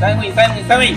3位，加油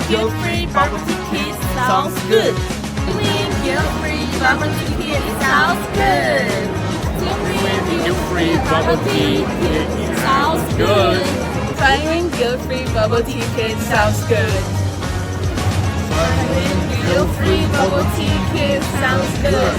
！Guilt-free bubble tea sounds good. Guilt-free bubble tea sounds good. Guilt-free bubble tea sounds good. Trying guilt-free bubble tea sounds good. Guilt-free bubble tea sounds good.